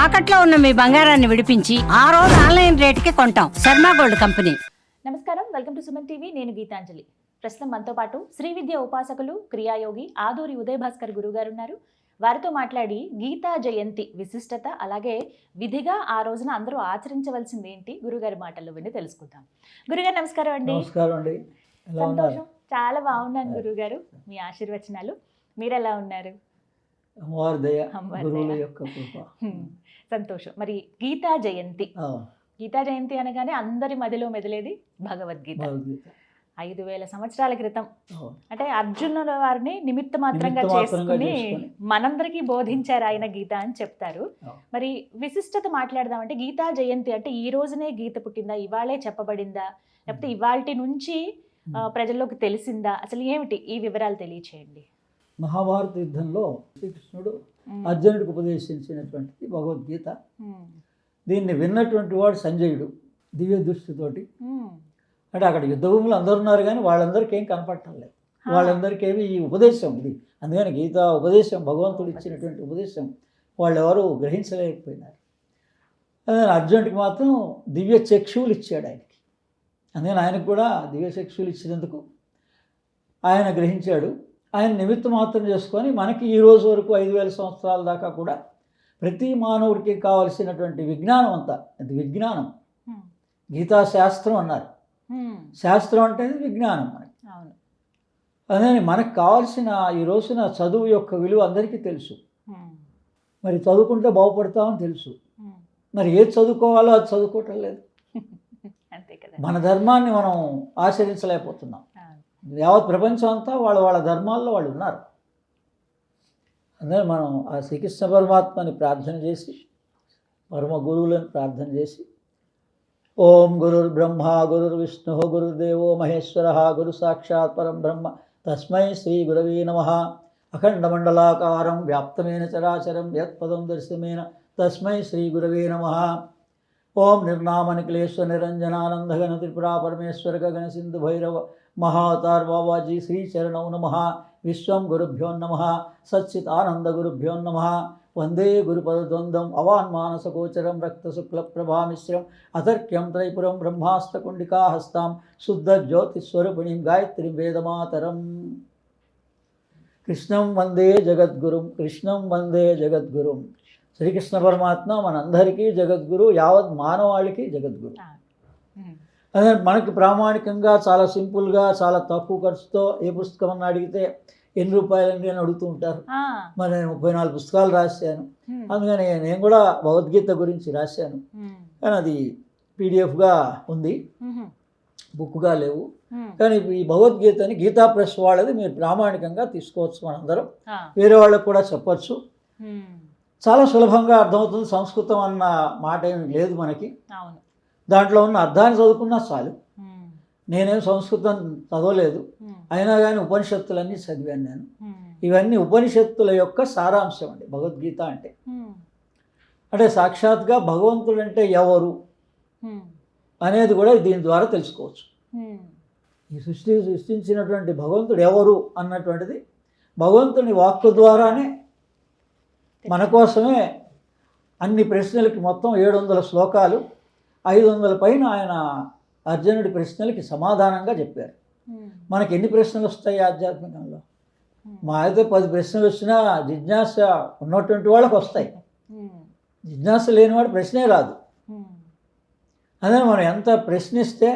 తాకట్లో ఉన్న మీ బంగారాన్ని విడిపించి ఆ రోజు ఆన్లైన్ రేటుకి కొంటాం. Sharma gold company. నమస్కారం, వెల్కమ్ టు సుమన్ టీవీ. నేను గీతాంజలి. ప్రస్తుతం మనతో పాటు శ్రీ విద్య ఉపాసకులు క్రియాయోగి ఆదూరి ఉదయ్ భాస్కర్ గురుగారు ఉన్నారు. వారితో మాట్లాడి గీతా జయంతి విశిష్టత, అలాగే విధిగా ఆ రోజున అందరూ ఆచరించవలసింది ఏంటి గురుగారి మాటల్లో విని తెలుసుకుందాం. గురుగారు నమస్కారం అండి. నమస్కారం అండి. సంతోషం, చాలా బాగున్నాను గురుగారు. మీ ఆశీర్వచనాలు. మీరు ఎలా ఉన్నారు? అమ్మవారి దయ, గురువుల యొక్క కృప. సంతోషం. మరి గీతా జయంతి, గీతా జయంతి అనగానే అందరి మదిలో మెదిలేది భగవద్గీత. 5000 సంవత్సరాల క్రితం అంటే అర్జునుల వారిని నిమిత్త మాత్రంగా చేసుకుని మనందరికీ బోధించారు ఆయన గీత అని చెప్తారు. మరి విశిష్టత మాట్లాడదామంటే గీతా జయంతి అంటే ఈ రోజునే గీత పుట్టిందా, ఇవాళే చెప్పబడిందా, లేకపోతే ఇవాల్టి నుంచి ప్రజల్లోకి తెలిసిందా, అసలు ఏమిటి ఈ వివరాలు తెలియచేయండి. మహాభారత యుద్ధంలో శ్రీకృష్ణుడు అర్జునుడికి ఉపదేశించినటువంటిది భగవద్గీత. దీన్ని విన్నటువంటి వాడు సంజయుడు దివ్య దృష్టితోటి. అంటే అక్కడ యుద్ధ భూములు అందరు ఉన్నారు కానీ వాళ్ళందరికీ ఏం కనపడటం, వాళ్ళందరికీ ఏమి ఈ ఉపదేశం ఇది. అందుకని గీతా ఉపదేశం, భగవంతుడు ఇచ్చినటువంటి ఉపదేశం వాళ్ళు ఎవరు గ్రహించలేకపోయినారు. అర్జునుడికి మాత్రం దివ్య చక్షువులు ఇచ్చాడు ఆయనకి. అందుకని ఆయనకు కూడా దివ్య చక్షువులు ఇచ్చినందుకు ఆయన గ్రహించాడు. ఆయన నిమిత్తం మాత్రం చేసుకొని మనకి ఈ రోజు వరకు 5000 సంవత్సరాల దాకా కూడా ప్రతి మానవుడికి కావలసినటువంటి విజ్ఞానం అంతా, అది విజ్ఞానం. గీతా శాస్త్రం అన్నారు. శాస్త్రం అంటే విజ్ఞానం మనకి. అదే మనకు కావాల్సిన ఈ రోజున చదువు యొక్క విలువ అందరికీ తెలుసు. మరి చదువుకుంటే బాగుపడతామని తెలుసు. మరి ఏది చదువుకోవాలో అది చదువుకోవటం లేదు. మన ధర్మాన్ని మనం ఆచరించలేకపోతున్నాం. యావత్ ప్రపంచం అంతా వాళ్ళ ధర్మాల్లో వాళ్ళు ఉన్నారు. అందుకని మనం ఆ శ్రీకృష్ణ పరమాత్మని ప్రార్థన చేసి, పరమ గురువులను ప్రార్థన చేసి, ఓం గురుర్ బ్రహ్మ గురుర్ విష్ణు గురుర్దేవో మహేశ్వర గురు సాక్షాత్ పరం బ్రహ్మ తస్మై శ్రీ గురవే నమః. అఖండమండలాకారం వ్యాప్తమైన చరాచరం యత్పదం దర్శనమేన తస్మై శ్రీ గురవే నమః. ఓం నిర్నామ నిఖిలేశ్వర నిరంజనానందఘన త్రిపురా పరమేశ్వర గగన సింధు భైరవ మహావతార్ బాబాజీ శ్రీ చరణౌ నమః. విశ్వం గురుభ్యో నమః. సచ్చిత్ ఆనంద గురుభ్యో నమః. వందే గురుపదద్వంద్వం అవాన్మానసగోచరం రక్తశుక్లప్రభామిశ్రం అతర్క్యం త్రైపురం బ్రహ్మాస్తకుండికాహస్తాం శుద్ధ జ్యోతిస్వరూపిణీం గాయత్రీం వేదమాతరం. కృష్ణం వందే జగద్గురుం, కృష్ణం వందే జగద్గురుం. శ్రీకృష్ణ పరమాత్మ మనందరికీ జగద్గురు, యావత్ మానవాళికి జగద్గురు. అదే మనకి ప్రామాణికంగా చాలా సింపుల్గా చాలా తక్కువ ఖర్చుతో ఏ పుస్తకం అని అడిగితే ఎన్ని రూపాయలండి అని అడుగుతూ ఉంటారు. మరి నేను 34 పుస్తకాలు రాశాను. అందుకని నేను కూడా భగవద్గీత గురించి రాశాను. కానీ అది పీడిఎఫ్గా ఉంది, బుక్గా లేవు. కానీ ఈ భగవద్గీతని గీతా ప్రెస్ వాళ్ళది మీరు ప్రామాణికంగా తీసుకోవచ్చు. మనందరం వేరే వాళ్ళకు కూడా చెప్పచ్చు. చాలా సులభంగా అర్థమవుతుంది. సంస్కృతం అన్న మాట ఏమి లేదు మనకి. దాంట్లో ఉన్న అర్థాన్ని చదువుకున్నా చాలు. నేనేం సంస్కృతం చదవలేదు, అయినా కానీ ఉపనిషత్తులన్నీ చదివాను నేను. ఇవన్నీ ఉపనిషత్తుల యొక్క సారాంశం అండి భగవద్గీత అంటే. అంటే సాక్షాత్గా భగవంతుడు అంటే ఎవరు అనేది కూడా దీని ద్వారా తెలుసుకోవచ్చు. ఈ సృష్టించినటువంటి భగవంతుడు ఎవరు అన్నటువంటిది భగవంతుని వాక్కు ద్వారానే మన కోసమే అన్ని ప్రశ్నలకి మొత్తం 700 శ్లోకాలు, 500 పైన ఆయన అర్జునుడి ప్రశ్నలకి సమాధానంగా చెప్పారు. మనకి ఎన్ని ప్రశ్నలు వస్తాయి ఆధ్యాత్మికంలో? మా అయితే 10 ప్రశ్నలు వచ్చినా జిజ్ఞాస ఉన్నటువంటి వాళ్ళకి వస్తాయి. జిజ్ఞాస లేనివాడు ప్రశ్నే రాదు. అదే మనం ఎంత ప్రశ్నిస్తే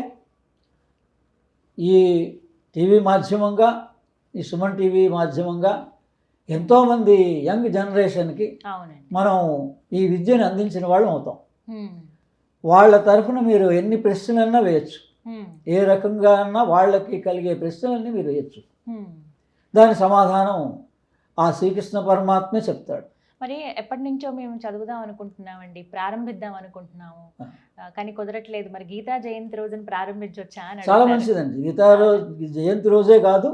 ఈ టీవీ మాధ్యమంగా, ఈ సుమన్ టీవీ మాధ్యమంగా ఎంతోమంది యంగ్ జనరేషన్కి మనం ఈ విద్యను అందించిన వాళ్ళం అవుతాం. వాళ్ళ తరఫున మీరు ఎన్ని ప్రశ్నలన్నా వేయచ్చు, ఏ రకంగా అన్నా వాళ్ళకి కలిగే ప్రశ్నలన్నీ మీరు వేయచ్చు. దాని సమాధానం ఆ శ్రీకృష్ణ పరమాత్మే చెప్తాడు. మరి ఎప్పటి నుంచో మేము చదువుదాం అనుకుంటున్నామండి, ప్రారంభిద్దాం అనుకుంటున్నాము, కానీ కుదరట్లేదు. మరి గీతా జయంతి రోజున ప్రారంభించవచ్చా అని. చాలా మంచిదండి. గీతా జయంతి రోజే కాదు,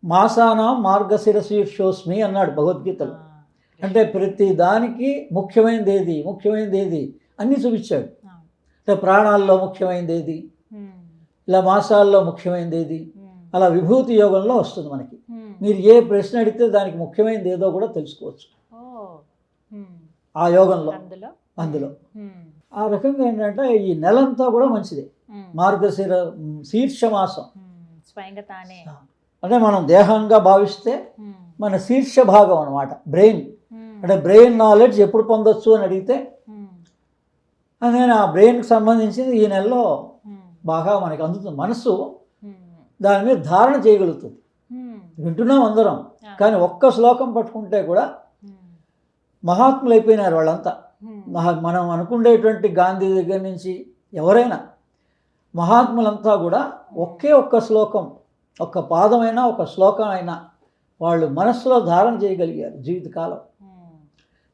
మాసానాం మార్గశిరశీర్షోస్మి అన్నాడు భగవద్గీతలో. అంటే ప్రతి దానికి ముఖ్యమైనది ఏది అన్నీ చూపించాడు. అంటే ప్రాణాల్లో ముఖ్యమైనది ఏది, ఇలా మాసాల్లో ముఖ్యమైనది ఏది, అలా విభూతి యోగంలో వస్తుంది మనకి. మీరు ఏ ప్రశ్న అడిగితే దానికి ముఖ్యమైనది ఏదో కూడా తెలుసుకోవచ్చు. ఆ యోగంలో అందులో అందులో ఉమ్, ఆ రకంగా ఏంటంటే ఈ నెలంతా కూడా మంచిదే. ఉమ్, మార్గశిర శీర్షమాసం స్వయంగా తానే అంటే మనం దేహంగా భావిస్తే ఉమ్, మన శీర్ష భాగం అన్నమాట, బ్రెయిన్. ఉమ్, అంటే బ్రెయిన్ నాలెడ్జ్ ఎప్పుడు పొందొచ్చు అని అడిగితే ఉమ్, నేను ఆ బ్రెయిన్కి సంబంధించింది ఈ నెలలో ఉమ్, బాగా మనకి అందుతుంది. మనసు ఉమ్, దాని మీద ధారణ చేయగలుగుతుంది. ఉమ్, వింటున్నాం అందరం, కానీ ఒక్క శ్లోకం పట్టుకుంటే కూడా ఉమ్, మహాత్ములు అయిపోయినారు వాళ్ళంతా. ఉమ్, మనం అనుకునేటువంటి గాంధీ దగ్గర నుంచి ఎవరైనా మహాత్ములంతా కూడా ఒకే ఒక్క శ్లోకం, ఒక్క పాదమైనా ఒక శ్లోకం అయినా వాళ్ళు మనస్సులో ధారణ చేయగలిగారు జీవితకాలం. ఉమ్,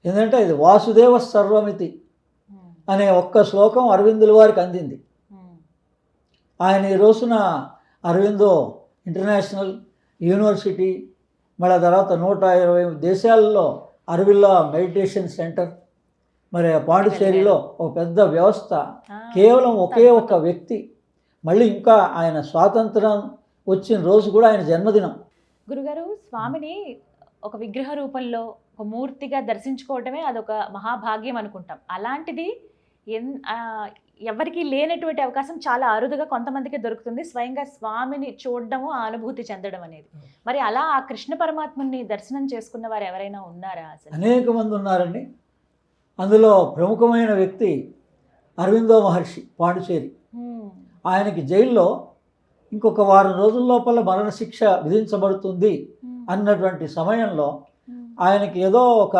ఎందుకంటే ఇది వాసుదేవ సర్వమితి ఉమ్, అనే ఒక్క శ్లోకం అరవిందుల వారికి అందింది. ఉమ్, ఆయన ఈ రోజున అరవిందో ఇంటర్నేషనల్ యూనివర్సిటీ, మళ్ళీ తర్వాత 120 దేశాలలో అరవిల్లా మెడిటేషన్ సెంటర్, మరి పాండిచేరిలో ఒక పెద్ద వ్యవస్థ, కేవలం ఒకే ఒక్క వ్యక్తి. మళ్ళీ ఇంకా ఆయన స్వాతంత్రం వచ్చిన రోజు కూడా ఆయన జన్మదినం. గురుగారు, స్వామిని ఒక విగ్రహ రూపంలో ఒక మూర్తిగా దర్శించుకోవటమే అదొక మహాభాగ్యం అనుకుంటాం. అలాంటిది ఎవరికి లేనటువంటి అవకాశం చాలా అరుదుగా కొంతమందికి దొరుకుతుంది, స్వయంగా స్వామిని చూడడము, ఆ అనుభూతి చెందడం అనేది. మరి అలా ఆ కృష్ణ పరమాత్మని దర్శనం చేసుకున్న వారు ఎవరైనా ఉన్నారా? అసలు అనేక మంది ఉన్నారండి. అందులో ప్రముఖమైన వ్యక్తి అరవిందో మహర్షి, పాండిచేరి. ఆయనకి జైల్లో ఇంకొక వారం రోజుల లోపల మరణశిక్ష విధించబడుతుంది అన్నటువంటి సమయంలో ఆయనకి ఏదో ఒక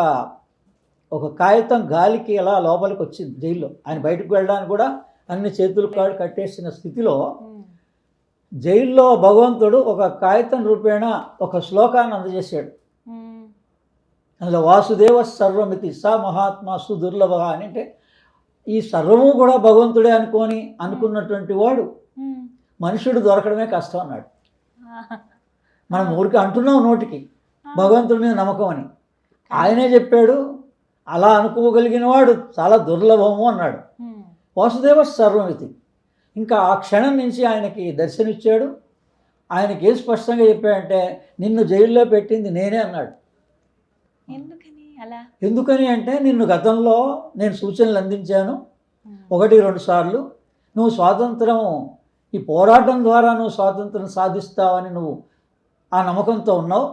కాగితం గాలికి ఎలా లోపలికి వచ్చింది జైల్లో. ఆయన బయటకు వెళ్ళడానికి కూడా అన్ని చేతులు కాళ్ళు కట్టేసిన స్థితిలో జైల్లో భగవంతుడు ఒక కాగితం రూపేణ ఒక శ్లోకాన్ని అందజేశాడు. అందులో వాసుదేవ సర్వమితి స మహాత్మా సుదుర్లభ అని, అంటే ఈ సర్వము కూడా భగవంతుడే అనుకున్నటువంటి వాడు మనుషుడు దొరకడమే కష్టం అన్నాడు. మనం ఊరికి అంటున్నాం నోటికి భగవంతుడి మీద నమ్మకం అని, ఆయనే చెప్పాడు అలా అనుకోగలిగిన వాడు చాలా దుర్లభము అన్నాడు. వాసుదేవ సర్వమితి. ఇంకా ఆ క్షణం నుంచి ఆయనకి దర్శనమిచ్చాడు. ఆయనకి ఏం స్పష్టంగా చెప్పాడంటే నిన్ను జైల్లో పెట్టింది నేనే అన్నాడు. ఎందుకని అంటే నిన్ను గతంలో నేను సూచనలు అందించాను 1-2 సార్లు. నువ్వు స్వాతంత్రం, ఈ పోరాటం ద్వారా నువ్వు స్వాతంత్రం సాధిస్తావని నువ్వు ఆ నమ్మకంతో ఉన్నావు.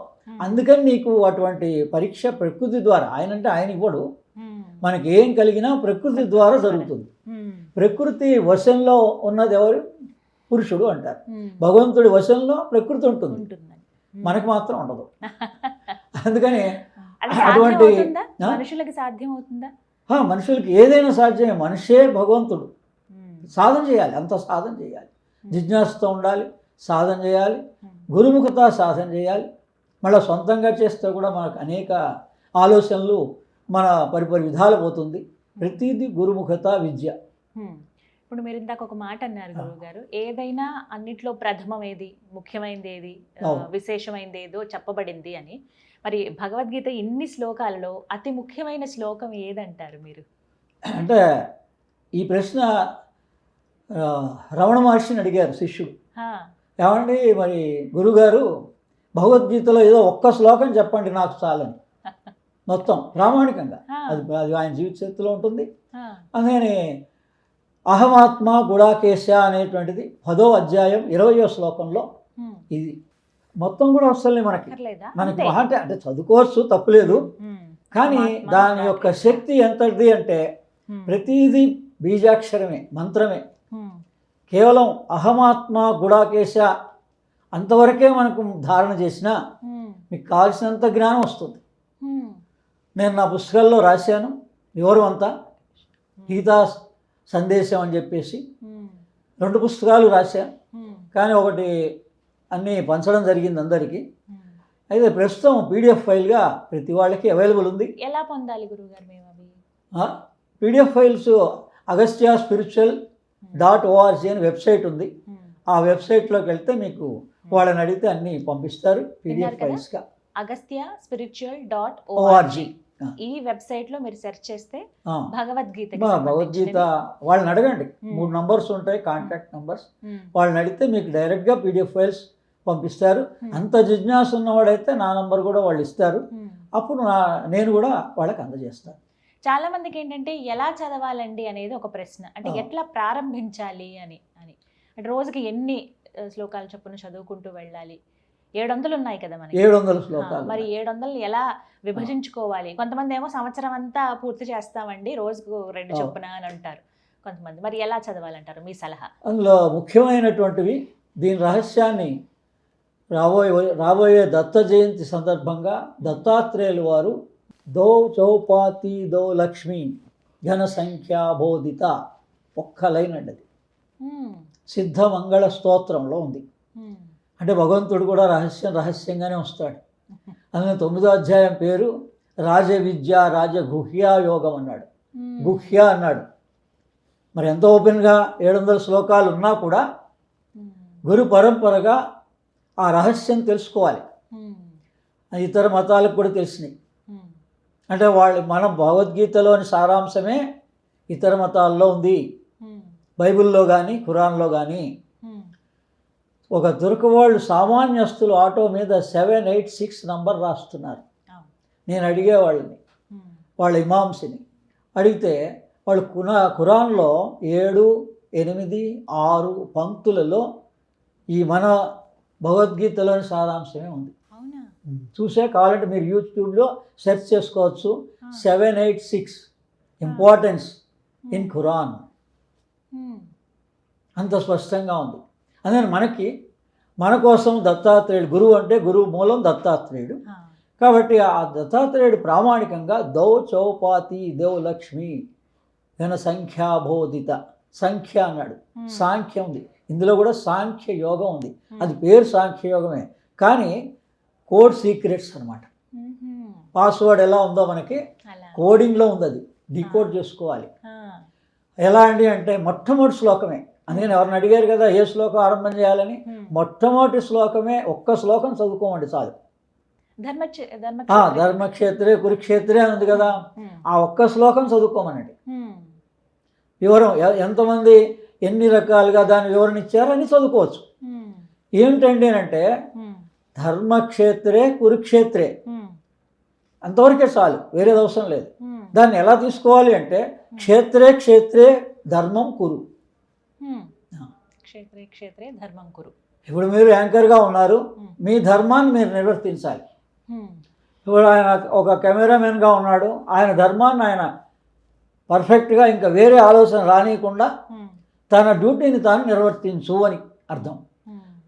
అందుకని నీకు అటువంటి పరీక్ష ప్రకృతి ద్వారా, ఆయన ఇవ్వడు, మనకి ఏం కలిగినా ప్రకృతి ద్వారా జరుగుతుంది. ప్రకృతి వశంలో ఉన్నది ఎవరు? పురుషుడు అంటారు. భగవంతుడి వశంలో ప్రకృతి ఉంటుంది, మనకు మాత్రం ఉండదు. అందుకని అటువంటి మనుషులకి సాధ్యం అవుతుందా? మనుషులకి ఏదైనా సాధ్యమే. మనిషే భగవంతుడు. సాధన చేయాలి, అంత సాధన చేయాలి, జిజ్ఞాసతో ఉండాలి, సాధన చేయాలి, గురుముఖత సాధన చేయాలి. మళ్ళీ సొంతంగా చేస్తే కూడా మనకు అనేక ఆలోచనలు మన పరిపరి విధాలు పోతుంది. ప్రతిదీ గురుముఖత విద్య. ఇప్పుడు మీరు ఇందాక ఒక మాట అన్నారు గురువు గారు, ఏదైనా అన్నిట్లో ప్రథమం ఏది, ముఖ్యమైనది ఏది, విశేషమైనది ఏదో చెప్పబడింది అని. మరి భగవద్గీత ఇన్ని శ్లోకాలలో అతి ముఖ్యమైన శ్లోకం ఏదంటారు మీరు? అంటే ఈ ప్రశ్న రమణ మహర్షిని అడిగారు శిష్యుడు. ఏమండి మరి గురుగారు భగవద్గీతలో ఏదో ఒక్క శ్లోకం చెప్పండి నాకు చాలని. మొత్తం ప్రామాణికంగా అది ఆయన జీవిత చరిత్రలో ఉంటుంది. అందుకని అహమాత్మ గుడాకేశ అనేటువంటిది 10వ అధ్యాయం 20వ శ్లోకంలో ఇది మొత్తం కూడా వస్తుంది మనకి అంటే చదువుకోవచ్చు, తప్పులేదు. కానీ దాని యొక్క శక్తి ఎంతది అంటే ప్రతిదీ బీజాక్షరమే, మంత్రమే. కేవలం అహమాత్మ గుడాకేశ అంతవరకే మనకు ధారణ చేసినా మీకు కావాల్సినంత జ్ఞానం వస్తుంది. నేను నా పుస్తకాల్లో రాశాను వివరం అంతా, గీతా సందేశం అని చెప్పేసి 2 పుస్తకాలు రాశాను. కానీ ఒకటి అన్నీ పంచడం జరిగింది అందరికీ. అయితే ప్రస్తుతం PDF ఫైల్గా ప్రతి వాళ్ళకి అవైలబుల్ ఉంది. ఎలా పొందాలి గురువుగారు మేము అవి? PDF ఫైల్స్ agastyaspiritual.org అని వెబ్సైట్ ఉంది. ఆ వెబ్సైట్లోకి వెళ్తే మీకు వాళ్ళని అడిగితే అన్నీ పంపిస్తారు PDF ఫైల్స్గా. agastyaspiritual.org ఈ వెబ్సైట్లో మీరు సెర్చ్ చేస్తే భగవద్గీత వాళ్ళని అడగండి. 3 నంబర్స్ ఉంటాయి, కాంటాక్ట్ నంబర్స్. వాళ్ళని అడిగితే మీకు డైరెక్ట్గా PDF ఫైల్స్ పంపిస్తారు. అంత జిజ్ఞాస ఉన్నవాడైతే నా నంబర్ కూడా వాళ్ళు ఇస్తారు. అప్పుడు నేను కూడా వాళ్ళకి అందజేస్తాను. చాలా మందికి ఏంటంటే ఎలా చదవాలండి అనేది ఒక ప్రశ్న. అంటే ఎట్లా ప్రారంభించాలి అని అని అంటే రోజుకి ఎన్ని శ్లోకాలు చొప్పున చదువుకుంటూ వెళ్ళాలి? 700 ఉన్నాయి కదా మనకి. 700 శ్లోకాలు. మరి 700 ఎలా విభజించుకోవాలి? కొంతమంది ఏమో సంవత్సరం అంతా పూర్తి చేస్తామండి, రోజుకు 2 చొప్పున అని అంటారు కొంతమంది. మరి ఎలా చదవాలంటారు మీ సలహా? అందులో ముఖ్యమైనటువంటివి, దీని రహస్యాన్ని రాబోయే దత్త జయంతి సందర్భంగా దత్తాత్రేయులు వారు దో చౌపాతి దో లక్ష్మి ఘన సంఖ్యా బోధిత ఒక్క లైన్ అండి అది సిద్ధ మంగళ స్తోత్రంలో ఉంది. అంటే భగవంతుడు కూడా రహస్యంగానే వస్తాడు. అందులో 9వ అధ్యాయం పేరు రాజ విద్య రాజగుహ్యా యోగం అన్నాడు. గుహ్య అన్నాడు. మరి ఎంతో ఓపెన్గా 700 శ్లోకాలు ఉన్నా కూడా గురు పరంపరగా ఆ రహస్యం తెలుసుకోవాలి. ఇతర మతాలకు కూడా తెలిసినాయి. అంటే మనం భగవద్గీతలోని సారాంశమే ఇతర మతాల్లో ఉంది. బైబిల్లో కానీ ఖురాన్లో కానీ ఒక తుర్కవాళ్ళు సామాన్యస్తులు ఆటో మీద 786 నంబర్ రాస్తున్నారు. నేను అడిగేవాళ్ళని, వాళ్ళ ఇమామ్స్ని అడిగితే వాళ్ళు ఖురాన్లో 7, 8, 6 పంక్తులలో ఈ మన భగవద్గీతలోని సారాంశమే ఉంది. చూసే కావాలంటే మీరు యూట్యూబ్లో సెర్చ్ చేసుకోవచ్చు. 786 ఇంపార్టెన్స్ ఇన్ ఖురాన్ అంత స్పష్టంగా ఉంది. అందుకని మన కోసం దత్తాత్రేయుడు గురువు, అంటే గురువు మూలం దత్తాత్రేయుడు. కాబట్టి ఆ దత్తాత్రేయుడు ప్రామాణికంగా దౌ చౌపాతి దేవ లక్ష్మి ఘన సంఖ్యాబోధిత సంఖ్య అన్నాడు. సాంఖ్యం ఉంది, ఇందులో కూడా సాంఖ్య యోగం ఉంది. అది పేరు సాంఖ్య యోగమే, కానీ కోడ్ సీక్రెట్స్ అనమాట. పాస్వర్డ్ ఎలా ఉందో మనకి కోడింగ్లో ఉంది, అది డీకోడ్ చేసుకోవాలి. ఎలా అండి అంటే మొట్టమొదటి శ్లోకమే. అందుకని ఎవరిని అడిగారు కదా ఏ శ్లోకం ఆరంభం చేయాలని, మొట్టమొదటి శ్లోకమే ఒక్క శ్లోకం చదువుకోమండి చాలు. ధర్మక్షేత్రే కురుక్షేత్రే అని ఉంది కదా, ఆ ఒక్క శ్లోకం చదువుకోమనండి. వివరం ఎంతమంది ఎన్ని రకాలుగా దాని వివరణ ఇచ్చారో అని చదువుకోవచ్చు. ఏమిటండి అంటే ధర్మక్షేత్రే కురుక్షేత్రే అంతవరకే చాలు, వేరేది అవసరం లేదు. దాన్ని ఎలా తీసుకోవాలి అంటే క్షేత్రే క్షేత్రే ధర్మం కురు. క్షేత్రే క్షేత్రే ధర్మం కురు. ఇప్పుడు మీరు యాంకర్గా ఉన్నారు, మీ ధర్మాన్ని మీరు నిర్వర్తించాలి. ఇప్పుడు ఆయన ఒక కెమెరామెన్గా ఉన్నాడు, ఆయన ధర్మాన్ని ఆయన పర్ఫెక్ట్గా ఇంకా వేరే ఆలోచన రానియకుండా తన డ్యూటీని తాను నిర్వర్తించు అని అర్థం.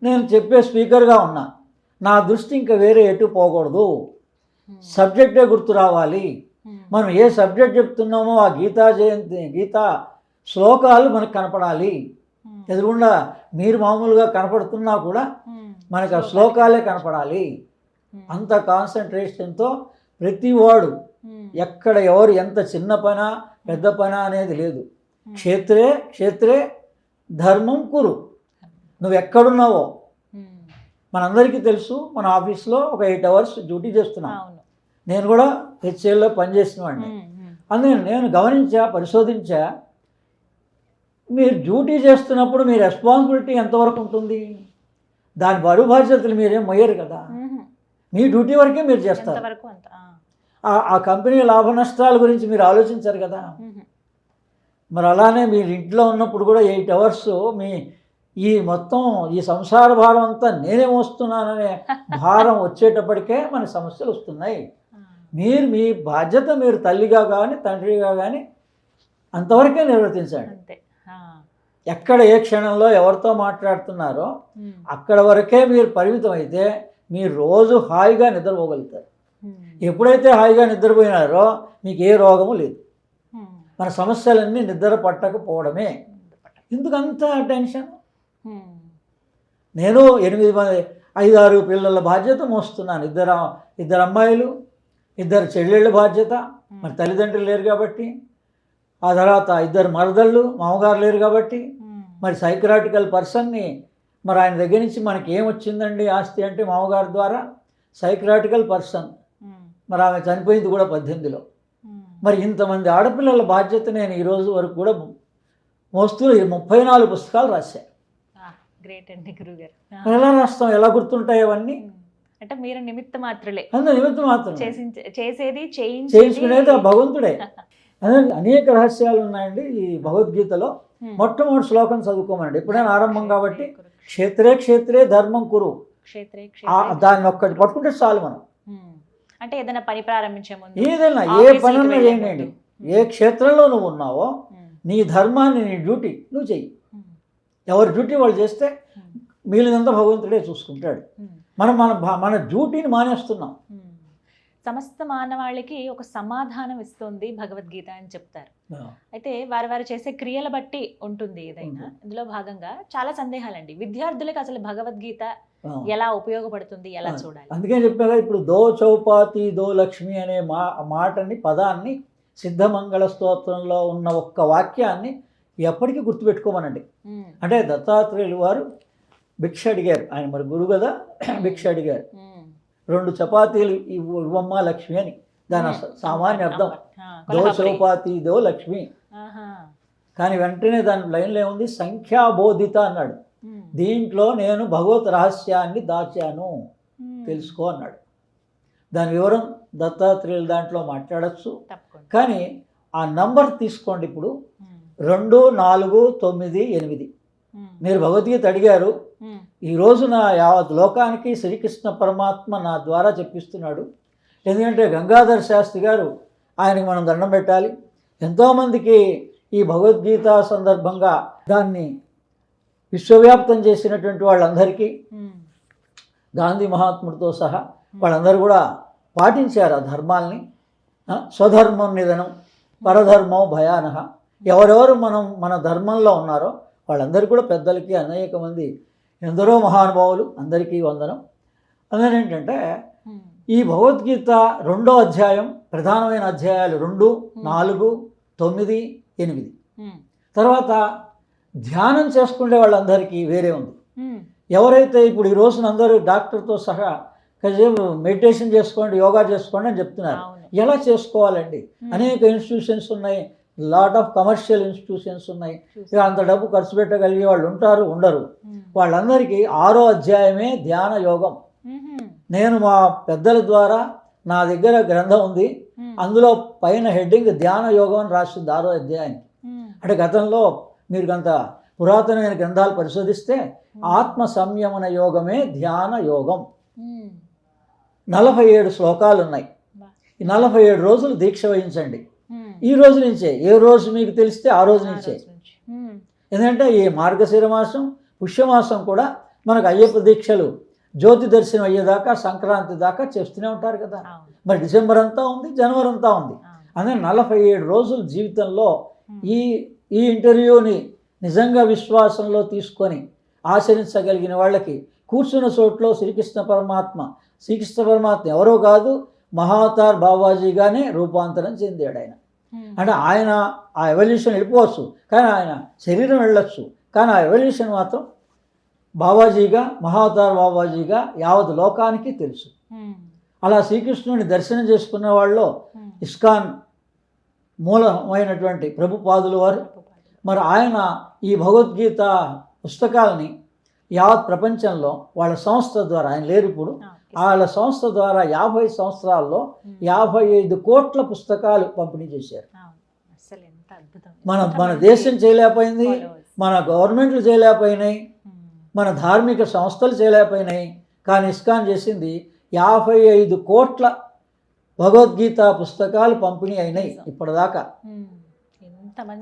నేను చెప్పే స్పీకర్గా ఉన్నా, నా దృష్టి ఇంకా వేరే ఎటు పోకూడదు, సబ్జెక్టే గుర్తు రావాలి. మనం ఏ సబ్జెక్ట్ చెప్తున్నామో ఆ గీతా శ్లోకాలు మనకు కనపడాలి. ఎదురుగుండా మీరు మామూలుగా కనపడుతున్నా కూడా మనకు ఆ శ్లోకాలే కనపడాలి. అంత కాన్సన్ట్రేషన్తో ప్రతివాడు ఎక్కడ ఎవరు ఎంత చిన్న పన పెద్ద పన అనేది లేదు. క్షేత్రే క్షేత్రే ధర్మం కురు. నువ్వు ఎక్కడున్నావో మనందరికీ తెలుసు. మన ఆఫీస్లో ఒక 8 hours డ్యూటీ చేస్తున్నాను. నేను కూడా హెచ్ఏల్లో పనిచేసిన వాడిని. అందుకని నేను గమనించా, పరిశోధించా, మీరు డ్యూటీ చేస్తున్నప్పుడు మీ రెస్పాన్సిబిలిటీ ఎంతవరకు ఉంటుంది? దాని బరువు బాధ్యతలు మీరేం మొయ్యరు కదా, మీ డ్యూటీ వరకే మీరు చేస్తారు. ఆ కంపెనీ లాభ నష్టాల గురించి మీరు ఆలోచించారు కదా. మరి అలానే మీరు ఇంట్లో ఉన్నప్పుడు కూడా 8 hours ఈ మొత్తం ఈ సంసార భారం అంతా నేనే మోస్తున్నాననే భారం వచ్చేటప్పటికే మన సమస్యలు వస్తున్నాయి. మీ బాధ్యత మీరు తల్లిగా కానీ తండ్రిగా కానీ అంతవరకే నిర్వర్తించండి. ఎక్కడ ఏ క్షణంలో ఎవరితో మాట్లాడుతున్నారో అక్కడ వరకే మీరు పరిమితం అయితే మీరు రోజు హాయిగా నిద్రపోగలుగుతారు. ఎప్పుడైతే హాయిగా నిద్రపోయినారో మీకు ఏ రోగము లేదు. మన సమస్యలన్నీ నిద్ర పట్టకపోవడమే. ఎందుకంత టెన్షన్? నేను 5-6 పిల్లల బాధ్యత మోస్తున్నాను. ఇద్దరు అమ్మాయిలు, 2 చెల్లెళ్ళ బాధ్యత, మరి తల్లిదండ్రులు లేరు కాబట్టి. ఆ తర్వాత 2 మరదళ్ళు, మామగారు లేరు కాబట్టి. మరి సైకరాటికల్ పర్సన్ని, మరి ఆయన దగ్గర నుంచి మనకి ఏమొచ్చిందండి ఆస్తి అంటే మామగారి ద్వారా సైకరాటికల్ పర్సన్. మరి ఆమె చనిపోయింది కూడా 18లో. మరి ఇంతమంది ఆడపిల్లల బాధ్యత నేను ఈరోజు వరకు కూడా మోస్తూ 34 పుస్తకాలు రాశాను. గ్రేట్ అండి గురుగారు. ఎలా రాస్తాం, ఎలా గుర్తుంటాయి అవన్నీ? అంటే మీరు నిమిత్త మాత్రలే. నిమిత్త మాత్రం చేసేది చేయించుకునేది భగవంతుడే. అదే అనేక రహస్యాలు ఉన్నాయండి ఈ భగవద్గీతలో. మొట్టమొదటి శ్లోకం చదువుకోమండి ఎప్పుడైనా ఆరంభం కాబట్టి. క్షేత్రే క్షేత్రే ధర్మం కురు, క్షేత్రే దాన్ని ఒక్కటి పట్టుకుంటే చాలు మనం. అంటే ఏదైనా పని ప్రారంభించే ముందు, ఏదైనా ఏ పనున్నా చేయండి, ఏ క్షేత్రంలో నువ్వు ఉన్నావో నీ ధర్మాన్ని, నీ డ్యూటీ నువ్వు చెయ్యి. ఎవరి డ్యూటీ వాళ్ళు చేస్తే మిగిలినంతా భగవంతుడే చూసుకుంటాడు. మనం మన మన డ్యూటీని మానేస్తున్నాం. సమస్త మానవాళికి ఒక సమాధానం ఇస్తుంది భగవద్గీత అని చెప్తారు. అయితే వారు చేసే క్రియల బట్టి ఉంటుంది ఏదైనా. ఇందులో భాగంగా చాలా సందేహాలండి. విద్యార్థులకు అసలు భగవద్గీత ఎలా ఉపయోగపడుతుంది, ఎలా చూడాలి? అందుకే చెప్పాగా ఇప్పుడు దో చౌపాతి దో లక్ష్మి అనే మాటని, పదాన్ని సిద్ధమంగళ స్తోత్రంలో ఉన్న ఒక్క వాక్యాన్ని ఎప్పటికీ గుర్తుపెట్టుకోమనండి. అంటే దత్తాత్రేయులు వారు భిక్ష అడిగారు, ఆయన మరి గురువు కదా, భిక్ష అడిగారు. 2 చపాతీలు ఇవ్వమ్మ లక్ష్మి అని దాని సామాన్య అర్థం. దో చౌపాతి దో లక్ష్మి. కానీ వెంటనే దాని లైన్లో ఏముంది, సంఖ్యాబోధిత అన్నాడు. దీంట్లో నేను భగవత్ రహస్యాన్ని దాచాను, తెలుసుకో అన్నాడు. దాని వివరం దత్తాత్రేయులు దాంట్లో మాట్లాడచ్చు. కానీ ఆ నంబర్ తీసుకోండి. ఇప్పుడు 2, 4, 9, 8 మీరు భగవద్గీత అడిగారు. ఈ రోజున యావత్ లోకానికి శ్రీకృష్ణ పరమాత్మ నా ద్వారా చెప్పిస్తున్నాడు. ఎందుకంటే గంగాధర్ శాస్త్రి గారు, ఆయనకి మనం దండం పెట్టాలి. ఎంతోమందికి ఈ భగవద్గీత సందర్భంగా దాన్ని విశ్వవ్యాప్తం చేసినటువంటి వాళ్ళందరికీ, గాంధీ మహాత్ముడితో సహా వాళ్ళందరూ కూడా పాటించారు ఆ ధర్మాల్ని. స్వధర్మం నిధనం పరధర్మం భయానహ. ఎవరెవరు మన ధర్మంలో ఉన్నారో వాళ్ళందరూ కూడా పెద్దలకి, అనేక మంది ఎందరో మహానుభావులు, అందరికీ వందనం. అందుకని ఏంటంటే ఈ భగవద్గీత 2వ అధ్యాయం, ప్రధానమైన అధ్యాయాలు 2, 4, 9, 8. తర్వాత ధ్యానం చేసుకునే వాళ్ళందరికీ వేరే ఉంది. ఎవరైతే ఇప్పుడు ఈ రోజున అందరూ డాక్టర్తో సహా కాసేపు మెడిటేషన్ చేసుకోండి, యోగా చేసుకోండి అని చెప్తున్నారు. ఎలా చేసుకోవాలండి? అనేక ఇన్స్టిట్యూషన్స్ ఉన్నాయి, లాట్ ఆఫ్ కమర్షియల్ ఇన్స్టిట్యూషన్స్ ఉన్నాయి. అంత డబ్బు ఖర్చు పెట్టగలిగే వాళ్ళు ఉంటారు, ఉండరు. వాళ్ళందరికీ 6వ అధ్యాయమే ధ్యాన యోగం. నేను మా పెద్దల ద్వారా నా దగ్గర గ్రంథం ఉంది, అందులో పైన హెడ్డింగ్ ధ్యాన యోగం అని రాసింది 6వ అధ్యాయానికి. అంటే గతంలో మీరు అంత పురాతనమైన గ్రంథాలు పరిశోధిస్తే ఆత్మ సంయమన యోగమే ధ్యాన యోగం. 47 శ్లోకాలు ఉన్నాయి. ఈ 47 రోజులు దీక్ష వహించండి. ఈ రోజు నుంచే, ఏ రోజు మీకు తెలిస్తే ఆ రోజు నుంచే. ఎందుకంటే ఈ మార్గశిర మాసం, పుష్యమాసం కూడా మనకు అయ్యప్ప దీక్షలు జ్యోతి దర్శనం అయ్యేదాకా, సంక్రాంతి దాకా చేస్తూనే ఉంటారు కదా. మరి డిసెంబర్ అంతా ఉంది, జనవరి అంతా ఉంది. అందుకని 47 రోజులు జీవితంలో ఈ ఇంటర్వ్యూని నిజంగా విశ్వాసంలో తీసుకొని ఆచరించగలిగిన వాళ్ళకి కూర్చున్న చోట్లో శ్రీకృష్ణ పరమాత్మ ఎవరో కాదు, మహావతార్ బాబాజీగానే రూపాంతరం చెందాడు ఆయన. అంటే ఆయన ఆ ఎవల్యూషన్ వెళ్ళిపోవచ్చు, కానీ ఆయన శరీరం వెళ్ళొచ్చు, కానీ ఆ ఎవల్యూషన్ మాత్రం బాబాజీగా, మహావతార్ బాబాజీగా యావత్ లోకానికి తెలుసు. అలా శ్రీకృష్ణుని దర్శనం చేసుకున్న వాళ్ళు ఇస్కాన్ మూలమైనటువంటి ప్రభుపాదుల వారు, మరి ఆయన ఈ భగవద్గీత పుస్తకాలని యావత్ ప్రపంచంలో వాళ్ళ సంస్థ ద్వారా, ఆయన లేరు ఇప్పుడు, వాళ్ళ సంస్థ ద్వారా 50 సంవత్సరాల్లో 55 కోట్ల పుస్తకాలు పంపిణీ చేశారు. మన దేశం చేయలేకపోయింది, మన గవర్నమెంట్లు చేయలేకపోయినాయి, మన ధార్మిక సంస్థలు చేయలేకపోయినాయి. కానీ ఇస్కాన్ చేసింది 55 కోట్ల భగవద్గీత పుస్తకాలు పంపిణీ అయినాయి ఇప్పటిదాకా.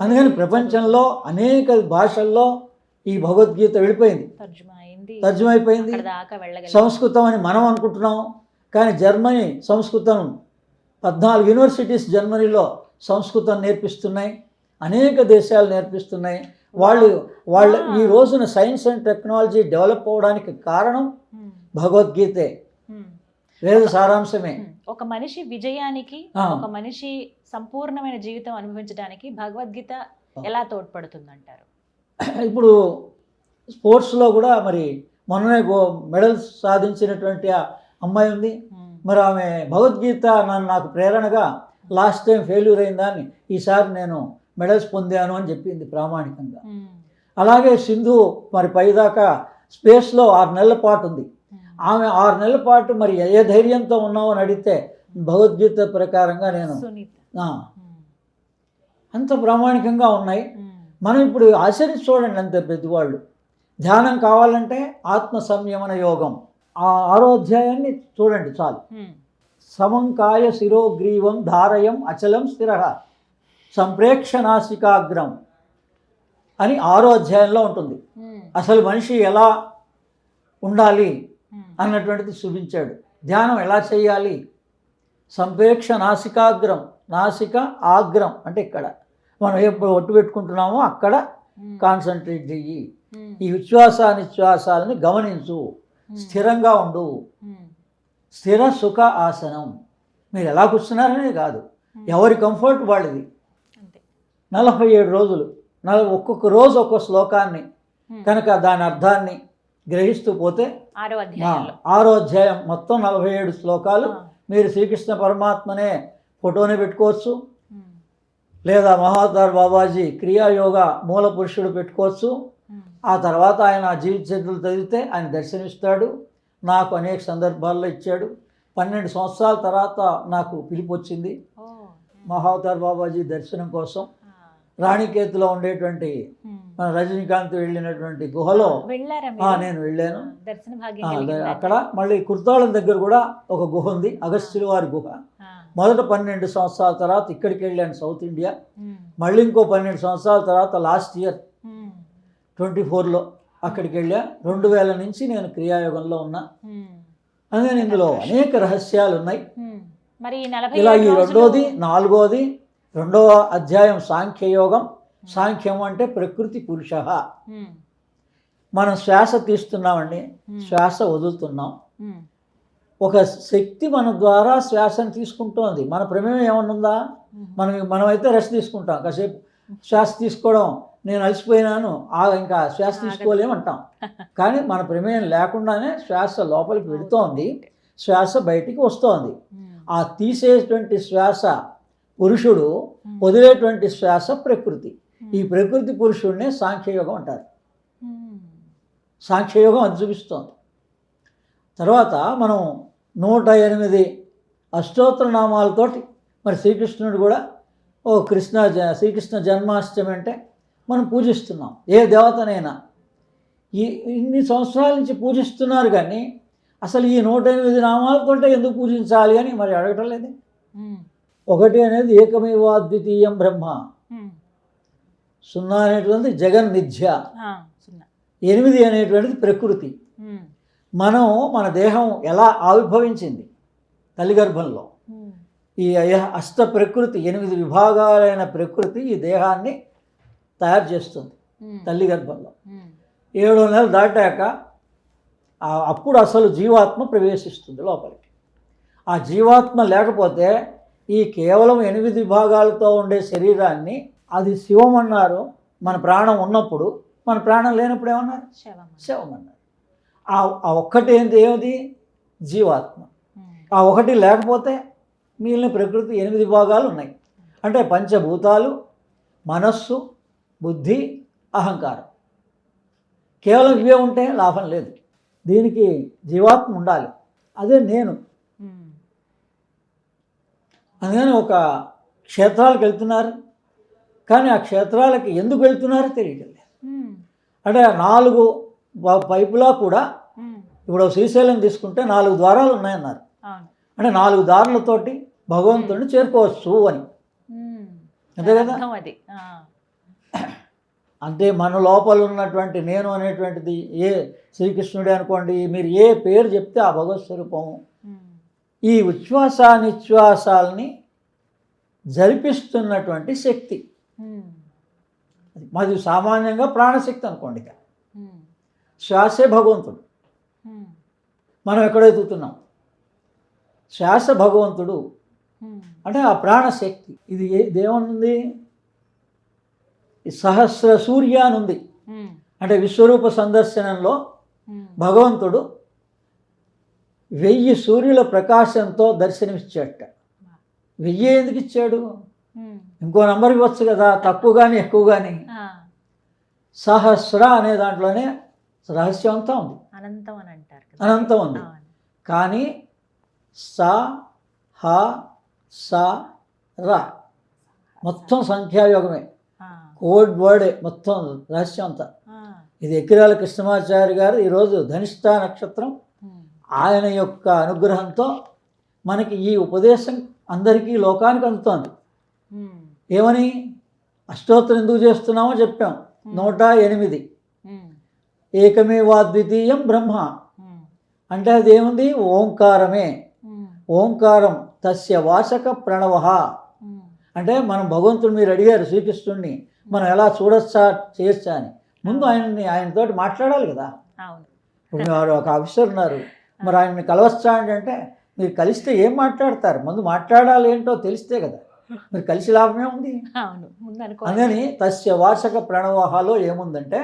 అందుకని ప్రపంచంలో అనేక భాషల్లో ఈ భగవద్గీత వెళ్ళిపోయింది, తర్జుమా అయిపోయింది. సంస్కృతం అని మనం అనుకుంటున్నాం, కానీ జర్మనీ సంస్కృతం 14 యూనివర్సిటీస్ జర్మనీలో సంస్కృతం నేర్పిస్తున్నాయి, అనేక దేశాలు నేర్పిస్తున్నాయి. వాళ్ళు ఈ రోజున సైన్స్ అండ్ టెక్నాలజీ డెవలప్ అవ్వడానికి కారణం భగవద్గీతే, వేద సారాంశమే. ఒక మనిషి విజయానికి, ఒక మనిషి సంపూర్ణమైన జీవితం అనుభవించడానికి భగవద్గీత ఎలా తోడ్పడుతుందంటారు? ఇప్పుడు స్పోర్ట్స్లో కూడా మరి మొన్ననే మెడల్స్ సాధించినటువంటి అమ్మాయి ఉంది. మరి ఆమె భగవద్గీత నాకు ప్రేరణగా లాస్ట్ టైం ఫెయిల్యూర్ అయిందని ఈసారి నేను మెడల్స్ పొందాను అని చెప్పింది ప్రామాణికంగా. అలాగే సింధు మరి పైదాకా స్పేస్లో 6 నెలల పాటు ఉంది. ఆమె 6 నెలల పాటు మరి ఏ ధైర్యంతో ఉన్నావు అని అడిగితే భగవద్గీత ప్రకారంగా నేను అంత ప్రామాణికంగా ఉన్నాయి. మనం ఇప్పుడు ఆచరించి చూడండి అంతే ప్రతి వాళ్ళు. ధ్యానం కావాలంటే ఆత్మ సంయమన యోగం, ఆ 6వ అధ్యాయాన్ని చూడండి చాలు. సమంకాయ శిరోగ్రీవం ధారయం అచలం స్థిర సంప్రేక్ష నాసికాగ్రం అని 6వ అధ్యాయంలో ఉంటుంది. అసలు మనిషి ఎలా ఉండాలి అన్నటువంటిది చూపించాడు. ధ్యానం ఎలా చేయాలి? సంప్రేక్ష నాసికాగ్రం, నాసిక ఆగ్రం అంటే ఇక్కడ మనం ఎప్పుడు ఒట్టు పెట్టుకుంటున్నామో అక్కడ కాన్సన్ట్రేట్ చెయ్యి. ఈ ఉచ్ఛ్వాస నిశ్వాసాలని గమనించు, స్థిరంగా ఉండు. స్థిర సుఖ ఆసనం. మీరు ఎలా కూర్చున్నారనే కాదు, ఎవరి కంఫర్ట్ వాళ్ళది. 47 రోజులు, ఒక్కొక్క రోజు ఒక్కొక్క శ్లోకాన్ని కనుక దాని అర్థాన్ని గ్రహిస్తూ పోతే 6వ అధ్యాయం మొత్తం 47 శ్లోకాలు. మీరు శ్రీకృష్ణ పరమాత్మనే ఫోటోనే పెట్టుకోవచ్చు, లేదా మహావతార్ బాబాజీ క్రియాయోగ మూల పురుషుడు పెట్టుకోవచ్చు. ఆ తర్వాత ఆయన జీవిత చరిత్రలు చదివితే ఆయన దర్శనమిస్తాడు. నాకు అనేక సందర్భాల్లో ఇచ్చాడు. 12 సంవత్సరాల తర్వాత నాకు పిలుపు వచ్చింది మహావతార్ బాబాజీ దర్శనం కోసం. రాణికేతులో ఉండేటువంటి మన రజనీకాంత్ వెళ్ళినటువంటి గుహలో నేను వెళ్ళాను. అక్కడ మళ్ళీ కుర్తాళం దగ్గర కూడా ఒక గుహ ఉంది, అగస్త్యుల వారి గుహ. మొదట 12 సంవత్సరాల తర్వాత ఇక్కడికి వెళ్ళాను సౌత్ ఇండియా. మళ్ళీ ఇంకో 12 సంవత్సరాల తర్వాత లాస్ట్ ఇయర్ 24లో అక్కడికి వెళ్ళా. 2000 నుంచి నేను క్రియాయోగంలో ఉన్నా. అందుకని ఇందులో అనేక రహస్యాలు ఉన్నాయి. ఇలా ఈ 4వది 4వది 2వ అధ్యాయం సాంఖ్యయోగం. సాంఖ్యం అంటే ప్రకృతి పురుష. మనం శ్వాస తీస్తున్నామండి, శ్వాస వదులుతున్నాం. ఒక శక్తి మన ద్వారా శ్వాసను తీసుకుంటోంది. మన ప్రమేయం ఏమన్నా ఉందా? మనమైతే రెస్ట్ తీసుకుంటాం, కాసేపు శ్వాస తీసుకోవడం, నేను అలసిపోయినాను ఇంకా శ్వాస తీసుకోలేమంటాం. కానీ మన ప్రమేయం లేకుండానే శ్వాస లోపలికి వెళుతోంది, శ్వాస బయటికి వస్తోంది. ఆ తీసేటువంటి శ్వాస పురుషుడు, వదిలేటువంటి శ్వాస ప్రకృతి. ఈ ప్రకృతి పురుషుడినే సాంఖ్యయోగం అంటారు. సాంఖ్యయోగం అది చూపిస్తోంది. తర్వాత మనం 108 అష్టోత్తర నామాలతోటి మరి శ్రీకృష్ణుడు కూడా శ్రీకృష్ణ జన్మాష్టమి అంటే మనం పూజిస్తున్నాం. ఏ దేవతనైనా ఇన్ని సంవత్సరాల నుంచి పూజిస్తున్నారు, కానీ అసలు ఈ 108 నామాలతోటే ఎందుకు పూజించాలి అని మరి అడగటం లేదు. 1 అనేది ఏకమేవాద్వితీయం బ్రహ్మ, 0 అనేటువంటిది జగన్నిధ్య, 8 అనేటువంటిది ప్రకృతి. మన దేహం ఎలా ఆవిర్భవించింది? తల్లి గర్భంలో. ఈ అష్ట ప్రకృతి, 8 విభాగాలైన ప్రకృతి ఈ దేహాన్ని తయారు చేస్తుంది తల్లి గర్భంలో. 7వ నెల దాటాక అప్పుడు అసలు జీవాత్మ ప్రవేశిస్తుంది లోపలికి. ఆ జీవాత్మ లేకపోతే ఈ కేవలం 8 విభాగాలతో ఉండే శరీరాన్ని అది శివం అన్నారు మన ప్రాణం ఉన్నప్పుడు. మన ప్రాణం లేనప్పుడు ఏమన్నారు? శవం అన్నారు. ఆ ఒక్కటి ఏమిటి? జీవాత్మ. ఆ ఒకటి లేకపోతే మిగిలిన ప్రకృతి 8 విభాగాలు ఉన్నాయి. అంటే పంచభూతాలు, మనస్సు, బుద్ధి, అహంకారం. కేవలం ఇవే ఉంటే లాభం లేదు. దీనికి జీవాత్మ ఉండాలి. అదే నేను. అందుకని ఒక క్షేత్రాలకు వెళ్తున్నారు, కానీ ఆ క్షేత్రాలకి ఎందుకు వెళ్తున్నారో తెలియటం లేదు. అంటే 4 పైపులా కూడా ఇప్పుడు శ్రీశైలం తీసుకుంటే 4 ద్వారాలు ఉన్నాయన్నారు. అంటే 4 దారులతోటి భగవంతుడిని చేరుకోవచ్చు అని, అంతే కదా? అంటే మన లోపల ఉన్నటువంటి నేను అనేటువంటిది ఏ శ్రీకృష్ణుడే అనుకోండి, మీరు ఏ పేరు చెప్తే ఆ భగవత్ స్వరూపము. ఈ ఉచ్ఛ్వాస నిశ్వాసాలని జరిపిస్తున్నటువంటి శక్తి మాది. సామాన్యంగా ప్రాణశక్తి అనుకోండి, శ్వాసే భగవంతుడు. మనం ఎక్కడ ఎదుగుతున్నాం? శ్వాస భగవంతుడు అంటే ఆ ప్రాణశక్తి. ఇది దేవనుంది? సహస్ర సూర్య అని ఉంది. అంటే విశ్వరూప సందర్శనంలో భగవంతుడు 1000 సూర్యుల ప్రకాశంతో దర్శనమిచ్చాట. 1000 ఎందుకు ఇచ్చాడు? ఇంకో నంబర్ ఇవ్వచ్చు కదా, తక్కువ కానీ ఎక్కువ కానీ. సహస్ర అనే దాంట్లోనే రహస్యం అంతా ఉంది, అనంతం ఉంది. కానీ స హ స ర మొత్తం సంఖ్యాయోగమే, ఆ, కోడ్ వర్డే మొత్తం రహస్యం అంతా. ఆ, ఇది ఎక్కిరాల కృష్ణమాచార్య గారు ఈరోజు ధనిష్ఠా నక్షత్రం ఉమ్, ఆయన యొక్క అనుగ్రహంతో మనకి ఈ ఉపదేశం అందరికీ లోకానికి అందుతోంది. ఉమ్, ఏమని అష్టోత్తరం ఎందుకు చేస్తున్నామో చెప్పాం. 108 ఉమ్, ఏకమేవాద్వితీయం బ్రహ్మ ఉమ్, అంటే అది ఏముంది? ఓంకారమే. ఉమ్, ఓంకారం తస్య వాచక ప్రణవ. ఉమ్, అంటే మనం భగవంతుడు, మీరు అడిగారు శ్రీకృష్ణుడిని మనం ఎలా చూడొచ్చా చేయొచ్చా అని. ముందు ఆయనతోటి మాట్లాడాలి కదా. అవును. ఇప్పుడు వారు ఒక ఆఫీసర్ ఉన్నారు, మరి ఆయన్ని కలవచ్చా అంటే మీరు కలిస్తే ఏం మాట్లాడతారు? ముందు మాట్లాడాలి ఏంటో తెలిస్తే కదా మీరు కలిసి లాభమే ఉంది. అవును, ముందు అనుకో. అందుకని తస్య వాచక ప్రణవహాలో ఏముందంటే,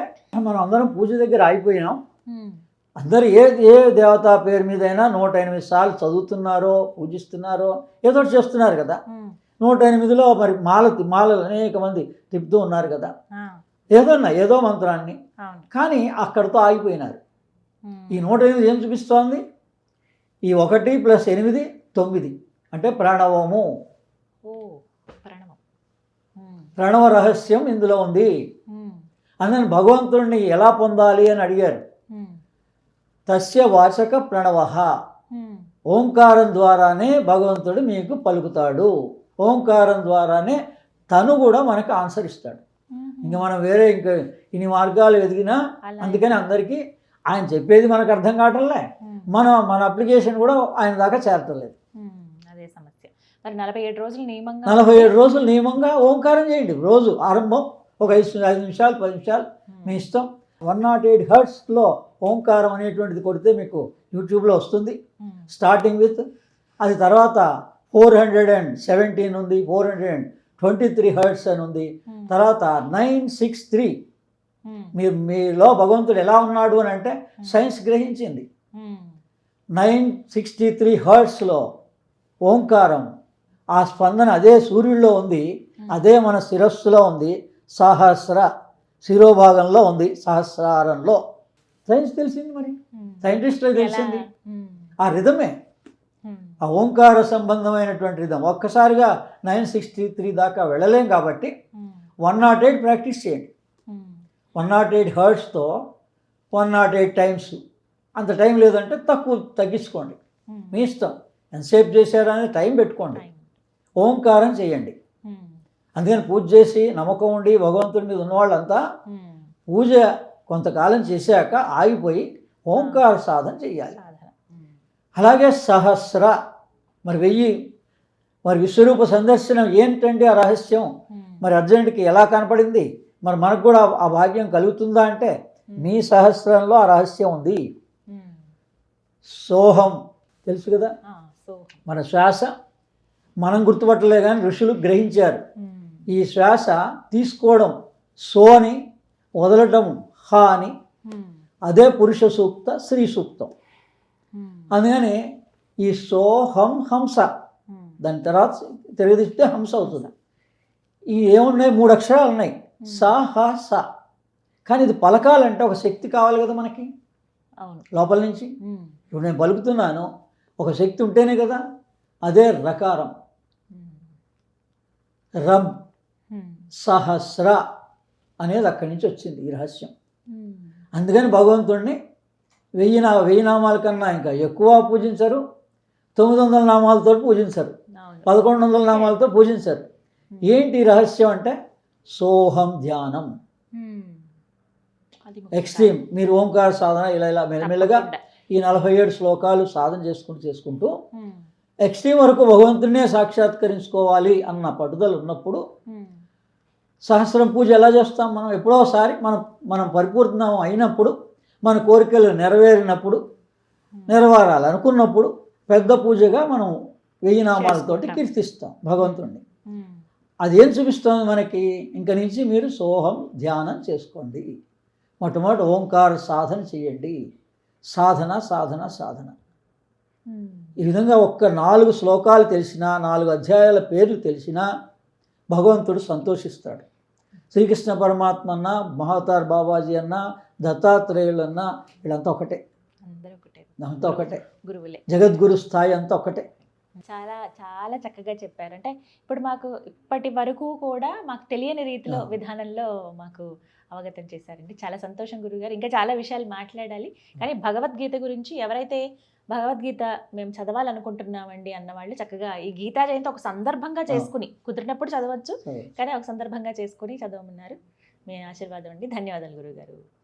మనం అందరం పూజ దగ్గర ఆగిపోయినాం. ఉమ్, అందరు ఏ దేవతా పేరు మీదైనా 108 సార్లు చదువుతున్నారో పూజిస్తున్నారో ఏదో ఒకటి చేస్తున్నారు కదా. ఉమ్, 108లో మరి మాలలు అనేక మంది తిప్పుతూ ఉన్నారు కదా, ఆ, ఏదో మంత్రాన్ని. అవును. కానీ అక్కడితో ఆగిపోయినారు. ఉమ్, ఈ 108 ఏం చూపిస్తోంది? ఈ 1 + 8 9 అంటే ప్రణవము. ఓ ప్రణవం. ఉమ్, ప్రణవ రహస్యం ఇందులో ఉంది. ఉమ్, అందుకని భగవంతుడిని ఎలా పొందాలి అని అడిగారు. ఉమ్, తస్య వాచక ప్రణవ. ఉమ్, ఓంకారం ద్వారానే భగవంతుడు మీకు పలుకుతాడు. ఓంకారం ద్వారానే తను కూడా మనకు ఆన్సర్ ఇస్తాడు. ఉమ్, ఇంకా మనం వేరే ఇన్ని మార్గాలు వెతికినా, అందుకని అందరికీ ఆయన చెప్పేది మనకు అర్థం కావట్లే, ఉమ్, మన అప్లికేషన్ కూడా ఆయన దాకా చేరటలేదు. ఉమ్, అదే సమస్య. మరి 47 రోజులు నియమంగా 47 రోజులు నియమంగా ఓంకారం చేయండి. రోజు ఆరంభం ఒక 5 నిమిషాలు 10 నిమిషాలు మీ ఇష్టం. 108 హెర్ట్జ్లో ఓంకారం అనేటువంటిది కొడితే మీకు యూట్యూబ్లో వస్తుంది. ఉమ్, స్టార్టింగ్ విత్ అది, తర్వాత 417 ఉంది, 423 హెర్ట్జ్ అని ఉంది, ఉమ్, తర్వాత 963. ఉమ్, మీలో భగవంతుడు ఎలా ఉన్నాడు అని అంటే సైన్స్ గ్రహించింది. ఉమ్, 963 హెర్ట్జ్లో ఓంకారం, ఆ స్పందన అదే సూర్యుడిలో ఉంది, అదే మన శిరస్సులో ఉంది, సహస్ర శిరోభాగంలో ఉంది, సహస్రారంలో. సైన్స్ తెలిసింది, మరి ఉమ్, సైంటిస్టులకు తెలిసింది. ఉమ్, ఆ రిధమే, ఉమ్, ఆ ఓంకార సంబంధమైనటువంటి రిధం. ఒక్కసారిగా 963 దాకా వెళ్ళలేం కాబట్టి ఉమ్, 108 ప్రాక్టీస్ చేయండి. ఉమ్, 108 హెర్ట్జ్తో 108 టైమ్స్. అంత టైం లేదంటే తగ్గించుకోండి, ఉమ్, మీ ఇష్టం. ఎంతసేపు చేశారని టైం పెట్టుకోండి. టైం. ఓంకారం చేయండి. ఉమ్, అందుకని పూజ చేసి నమ్మకం ఉండి భగవంతుడి మీద ఉన్నవాళ్ళంతా ఉమ్, పూజ కొంతకాలం చేశాక ఆగిపోయి ఓంకార సాధన చేయాలి. సాధన. ఉమ్, అలాగే సహస్ర, మరి 1000. మరి విశ్వరూప సందర్శనం ఏంటండి ఆ రహస్యం? ఉమ్, మరి అర్జునుడికి ఎలా కనపడింది? మరి మనకు కూడా ఆ భాగ్యం కలుగుతుందా అంటే మీ సహస్రంలో ఆ రహస్యం ఉంది. ఉమ్, సోహం తెలుసు కదా, ఆ, సో మన శ్వాస మనం గుర్తుపట్టలే కానీ ఋషులు గ్రహించారు. ఉమ్, ఈ శ్వాస తీసుకోవడం సో అని, వదలటం హ అని. ఉమ్, అదే పురుష సూక్త, స్త్రీ సూక్తం. ఉమ్, అందుకని ఈ సోహం హంస, ఉమ్, దాని తర్వాత తిరగదిస్తే హంస అవుతుంది. ఈ ఏమున్నాయి? 3 అక్షరాలు ఉన్నాయి, స హ స. కానీ ఇది పలకాలంటే ఒక శక్తి కావాలి కదా మనకి అవును. లోపల నుంచి. ఉమ్, ఇప్పుడు నేను పలుకుతున్నాను, ఒక శక్తి ఉంటేనే కదా. అదే రకారం, ఉమ్, రం ఉమ్, సహస్ర అనేది అక్కడి నుంచి వచ్చింది ఈ రహస్యం. ఉమ్, అందుకని భగవంతుడిని 1000 నామాల కన్నా ఇంకా ఎక్కువ పూజించరు, 900 నామాలతో పూజించరు, అవును. 1100 నామాలతో పూజించరు. ఏంటి రహస్యం అంటే సోహం ధ్యానం. ఉమ్, అది ఎక్స్ట్రీమ్. మీరు ఓంకార సాధన ఇలా మెల్లమెల్లగా తప్పకుండా. ఈ 47 శ్లోకాలు సాధన చేసుకుంటూ ఉమ్, ఎక్స్ట్రీమ్ వరకు భగవంతుడినే సాక్షాత్కరించుకోవాలి అన్న పట్టుదల ఉన్నప్పుడు ఉమ్, సహస్రం పూజ ఎలా చేస్తాం మనం? ఎప్పుడోసారి మనం పరిపూర్ణం అయినప్పుడు, మన కోరికలు నెరవేరినప్పుడు, నెరవేరాలనుకున్నప్పుడు పెద్ద పూజగా మనం 1000 నామాలతోటి కీర్తిస్తాం భగవంతుడిని. ఉమ్, అదేం చూపిస్తుంది మనకి? ఇంక నుంచి మీరు సోహం ధ్యానం చేసుకోండి. మొట్టమొదటి ఓంకార సాధన చేయండి. సాధన సాధన సాధన. ఉమ్, ఈ విధంగా ఒక్క 4 శ్లోకాలు తెలిసినా, 4 అధ్యాయాల పేర్లు తెలిసినా భగవంతుడు సంతోషిస్తాడు. శ్రీకృష్ణ పరమాత్మ అన్నా, మహావతార్ బాబాజీ అన్నా, దత్తాత్రేయులు అన్నా, వీళ్ళంతా ఒకటే. అందరూ ఒకటే. అంతా ఒకటే. గురువులే. జగద్గురు స్థాయి అంతా ఒకటే. చాలా చాలా చక్కగా చెప్పారు. అంటే ఇప్పుడు మాకు ఇప్పటి వరకు కూడా మాకు తెలియని రీతిలో విధానంలో మాకు అవగతం చేశారండి. చాలా సంతోషం గురుగారు. ఇంకా చాలా విషయాలు మాట్లాడాలి. కానీ భగవద్గీత గురించి ఎవరైతే భగవద్గీత మేము చదవాలనుకుంటున్నామండి అన్నవాళ్ళు చక్కగా ఈ గీతా జయంతి ఒక సందర్భంగా చేసుకుని, కుదిరినప్పుడు చదవచ్చు, కానీ ఒక సందర్భంగా చేసుకుని చదవమన్నారు. మీ ఆశీర్వాదం అండి. ధన్యవాదాలు గురుగారు.